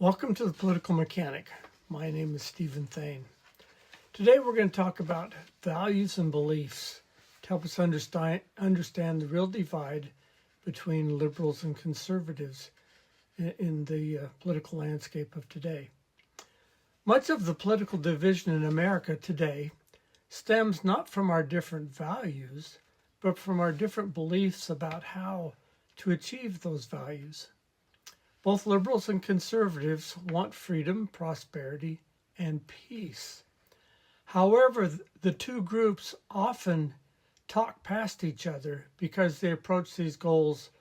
Welcome to The Political Mechanic. My name is Stephen Thane. Today we're going to talk about values and beliefs to help us understand the real divide between liberals and conservatives in the political landscape of today. Much of the political division in America today stems not from our different values, but from our different beliefs about how to achieve those values. Both liberals and conservatives want freedom, prosperity, and peace. However, the two groups often talk past each other because they approach these goals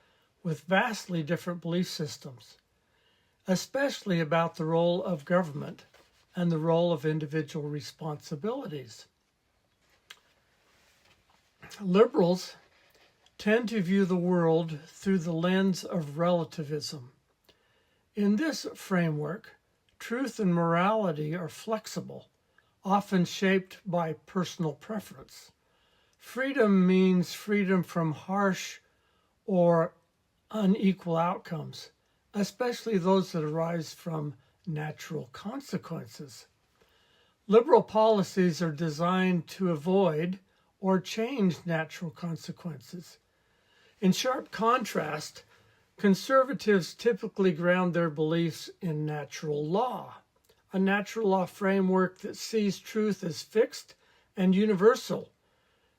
with vastly different belief systems, especially about the role of government and the role of individual responsibilities. Liberals tend to view the world through the lens of relativism. In this framework, truth and morality are flexible, often shaped by personal preference. Freedom means freedom from harsh or unequal outcomes, especially those that arise from natural consequences. Liberal policies are designed to avoid or change natural consequences. In sharp contrast, conservatives typically ground their beliefs in natural law, a natural law framework that sees truth as fixed and universal.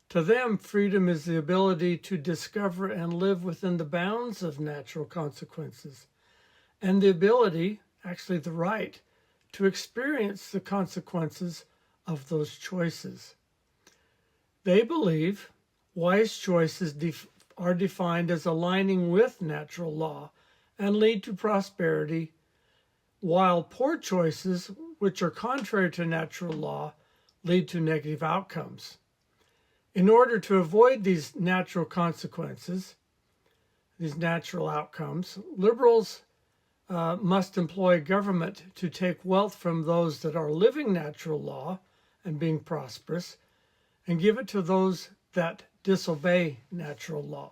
To them, freedom is the ability to discover and live within the bounds of natural consequences, and the ability, actually the right, to experience the consequences of those choices. They believe wise choices are defined as aligning with natural law and lead to prosperity, while poor choices, which are contrary to natural law, lead to negative outcomes. In order to avoid these natural consequences, these natural outcomes, liberals must employ government to take wealth from those that are living natural law and being prosperous and give it to those that disobey natural law.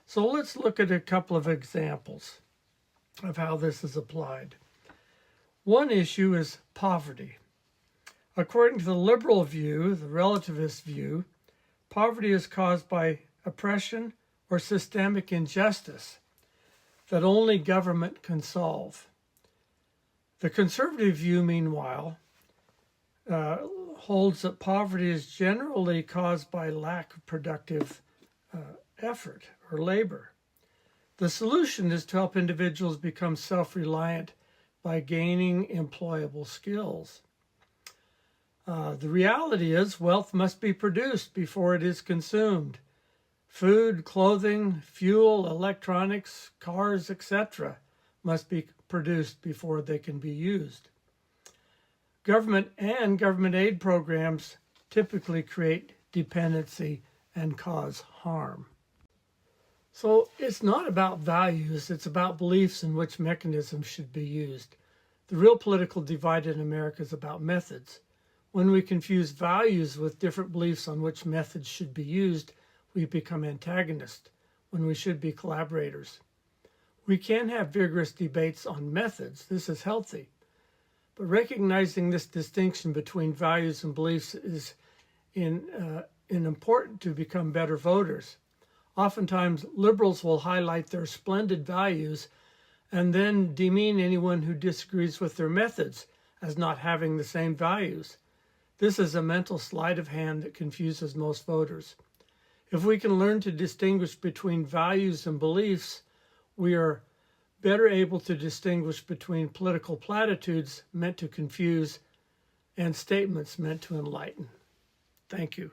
So let's look at a couple of examples of how this is applied. One issue is poverty. According to the liberal view, the relativist view, poverty is caused by oppression or systemic injustice that only government can solve. The conservative view, meanwhile, holds that poverty is generally caused by lack of productive effort or labor. The solution is to help individuals become self-reliant by gaining employable skills. The reality is wealth must be produced before it is consumed. Food, clothing, fuel, electronics, cars, etc. must be produced before they can be used. Government and government aid programs typically create dependency and cause harm. So it's not about values, it's about beliefs and which mechanisms should be used. The real political divide in America is about methods. When we confuse values with different beliefs on which methods should be used, we become antagonists when we should be collaborators. We can have vigorous debates on methods. This is healthy. But recognizing this distinction between values and beliefs is important to become better voters. Oftentimes, liberals will highlight their splendid values and then demean anyone who disagrees with their methods as not having the same values. This is a mental sleight of hand that confuses most voters. If we can learn to distinguish between values and beliefs, we are better able to distinguish between political platitudes meant to confuse and statements meant to enlighten. Thank you.